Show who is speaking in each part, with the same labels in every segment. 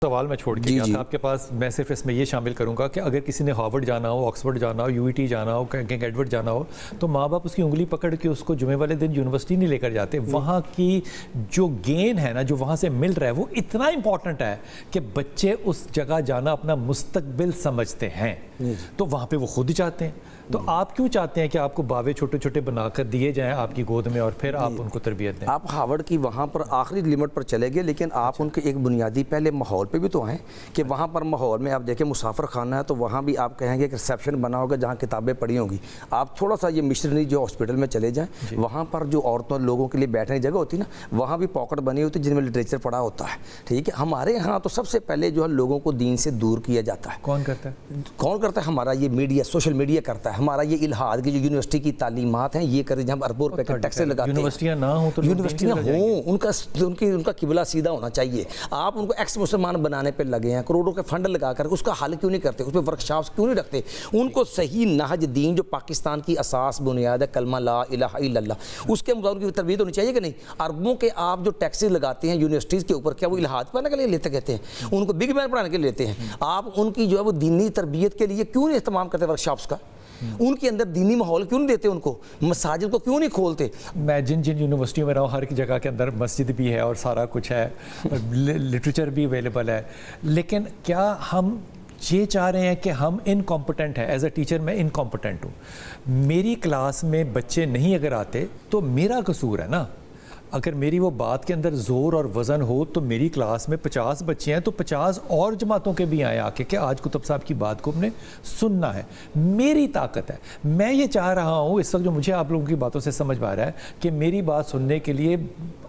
Speaker 1: سوال میں چھوڑ کے گیا تھا آپ کے پاس، میں صرف اس میں یہ شامل کروں گا کہ اگر کسی نے ہارورڈ جانا ہو، آکسفورڈ جانا ہو، UET جانا ہو، کنگ ایڈورڈ جانا ہو، تو ماں باپ اس کی انگلی پکڑ کے اس کو جمعے والے دن یونیورسٹی نہیں لے کر جاتے. وہاں کی جو گین ہے نا، جو وہاں سے مل رہا ہے، وہ اتنا امپورٹنٹ ہے کہ بچے اس جگہ جانا اپنا مستقبل سمجھتے ہیں، تو وہاں پہ وہ خود ہی چاہتے ہیں. تو آپ کیوں چاہتے ہیں کہ آپ کو باوے چھوٹے چھوٹے بنا کر دیے جائیں آپ کی گود میں اور پھر آپ ان کو تربیت دیں؟
Speaker 2: آپ ہارورڈ کی وہاں پر آخری لمٹ پر چلے گئے، لیکن آپ ان کے ایک بنیادی پہلے ماحول پہ بھی تو آئیں کہ وہاں پر ماحول میں آپ دیکھیں مسافر خانہ ہے، تو وہاں بھی آپ کہیں گے کہ ریسیپشن بنا ہوگا جہاں کتابیں پڑھی ہوں گی. آپ تھوڑا سا یہ مشنری جو ہاسپٹل میں چلے جائیں، وہاں پر جو عورتوں لوگوں کے لیے بیٹھنے کی جگہ ہوتی ہے نا، وہاں بھی پاکٹ بنی ہوتی ہے جن میں لٹریچر پڑھا ہوتا ہے. ٹھیک ہے، ہمارے ہاں تو سب سے پہلے جو ہے لوگوں کو دین سے دور کیا جاتا ہے.
Speaker 1: کون کرتا ہے؟
Speaker 2: ہمارا یہ میڈیا، سوشل میڈیا کرتا ہے. ہمارا یہ الہاد کی جو یونیورسٹی کی تعلیمات ہیں یہ کریں، جہاں اربوں روپے کے ٹیکس لگاتے ہیں.
Speaker 1: یونیورسٹیاں نہ ہوں تو
Speaker 2: یونیورسٹیاں ہوں، ان کا قبلہ سیدھا ہونا چاہیے. آپ ان کو ایکس مسلمان بنانے پہ لگے ہیں، کروڑوں کے فنڈ لگا کر اس کا حل کیوں نہیں کرتے؟ اس پہ ورکشاپس کیوں نہیں رکھتے؟ ان کو صحیح نہج دین جو پاکستان کی اساس بنیاد ہے، کلمہ لا الہ الا اللہ، اس کے مطابق کی تربیت ہونی چاہیے کہ نہیں؟ اربوں کے آپ جو ٹیکسز لگاتے ہیں یونیورسٹیز کے اوپر، کیا وہ الہاد پڑھانے کے لیے لیتے کہتے ہیں؟ ان کو بگ مین پڑھانے کے لیے لیتے ہیں. آپ ان کی جو ہے وہ دینی تربیت کے لیے کیوں نہیں اہتمام کرتے ورکشاپس کا؟ ان کے اندر دینی ماحول کیوں نہیں دیتے؟ ان کو مساجد کو کیوں نہیں کھولتے؟
Speaker 1: میں جن یونیورسٹیوں میں رہا ہوں، ہر ایک جگہ کے اندر مسجد بھی ہے اور سارا کچھ ہے، لٹریچر بھی اویلیبل ہے، لیکن کیا ہم یہ چاہ رہے ہیں کہ ہم انکمپٹنٹ ہیں؟ ایز اے ٹیچر میں انکمپٹنٹ ہوں. میری کلاس میں بچے نہیں اگر آتے تو میرا قصور ہے نا. اگر میری وہ بات کے اندر زور اور وزن ہو تو میری کلاس میں 50 بچے ہیں تو 50 اور جماعتوں کے بھی آئیں آ کے کہ آج کتب صاحب کی بات کو ہم نے سننا ہے. میری طاقت ہے. میں یہ چاہ رہا ہوں اس وقت جو مجھے آپ لوگوں کی باتوں سے سمجھ آ رہا ہے کہ میری بات سننے کے لیے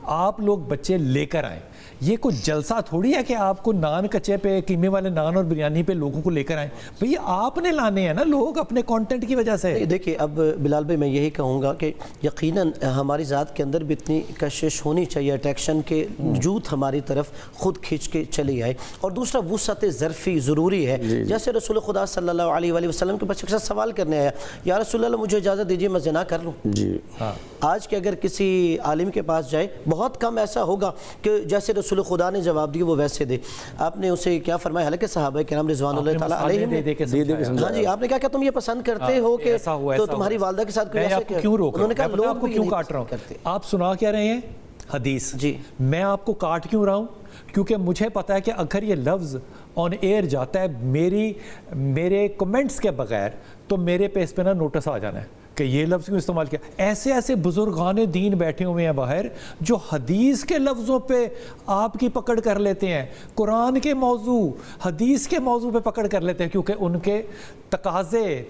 Speaker 1: آپ لوگ بچے لے کر آئیں. یہ کوئی جلسہ تھوڑی ہے کہ آپ کو نان کچے پہ، قیمے والے نان اور بریانی پہ لوگوں کو لے کر آئیں. بھئی آپ نے لانے ہیں نا لوگ اپنے کانٹینٹ کی وجہ سے.
Speaker 3: دیکھیے اب بلال بھائی میں یہی کہوں گا کہ یقیناً ہماری ذات کے اندر بھی اتنی کشش ہونی چاہیے، اٹریکشن کے جوت ہماری طرف خود کھینچ کے چلی آئے. اور دوسرا وسعت ظرفی ضروری ہے. جیسے رسول خدا صلی اللہ علیہ وآلہ وسلم کے پاس سوال کرنے آیا، یا رسول اللہ مجھے اجازت دیجیے میں زنا کر لوں. آج کے اگر کسی عالم کے پاس جائے بہت کم ایسا ہوگا کہ جیسے رسول خدا نے جواب دیا وہ ویسے دے. آپ نے اسے کیا فرمایا؟ حالانکہ صحابہ کرام رضوان اللہ تعالیٰ علیہم، ہاں جی، آپ نے کہا کہ تم یہ پسند کرتے ہو کہ تو تمہاری والدہ کے ساتھ کوئی ایسا کیا؟
Speaker 1: انہوں نے کہا لوگ آپ کو کیوں کاٹ رہا ہوں؟ آپ سنا کیا رہے ہیں؟ حدیث. جی میں آپ کو کاٹ کیوں رہا ہوں؟ کیونکہ مجھے پتا ہے کہ اگر یہ لفظ آن ایئر جاتا ہے میرے کمنٹس کے بغیر تو میرے پہ اس پہ نا نوٹس آ جانا ہے کہ یہ لفظ کیوں استعمال کیا. ایسے بزرگان دین بیٹھے ہوئے ہیں باہر جو حدیث کے لفظوں پہ آپ کی پکڑ کر لیتے ہیں، قرآن کے موضوع، حدیث کے موضوع پہ پکڑ کر لیتے ہیں، کیونکہ ان کے تقاضے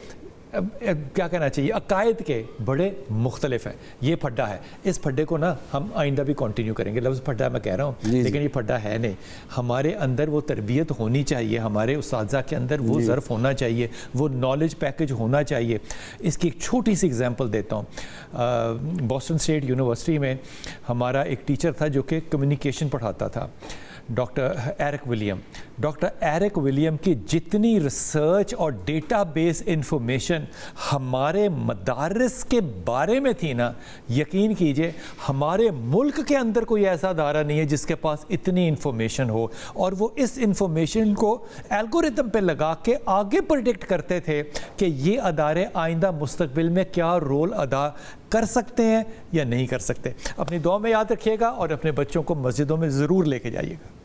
Speaker 1: کیا کہنا چاہیے عقائد کے بڑے مختلف ہیں. یہ پھڈا ہے. اس پھڈے کو نا ہم آئندہ بھی کنٹینیو کریں گے. لفظ پھڈا میں کہہ رہا ہوں لیکن یہ پھڈا ہے نہیں. ہمارے اندر وہ تربیت ہونی چاہیے، ہمارے اساتذہ کے اندر وہ ظرف ہونا چاہیے، وہ نالج پیکج ہونا چاہیے. اس کی ایک چھوٹی سی اگزامپل دیتا ہوں. بوسٹن اسٹیٹ یونیورسٹی میں ہمارا ایک ٹیچر تھا جو کہ کمیونیکیشن پڑھاتا تھا، doctor Eric William. Doctor Eric William کی جتنی ریسرچ اور ڈیٹا بیس انفارمیشن ہمارے مدارس کے بارے میں تھی نا، یقین کیجئے ہمارے ملک کے اندر کوئی ایسا ادارہ نہیں ہے جس کے پاس اتنی انفارمیشن ہو. اور وہ اس انفارمیشن کو الگوریتم پہ لگا کے آگے پریڈکٹ کرتے تھے کہ یہ ادارے آئندہ مستقبل میں کیا رول ادا کر سکتے ہیں یا نہیں کر سکتے. اپنی دعا میں یاد رکھیے گا اور اپنے بچوں کو مسجدوں میں ضرور لے کے جائیے گا.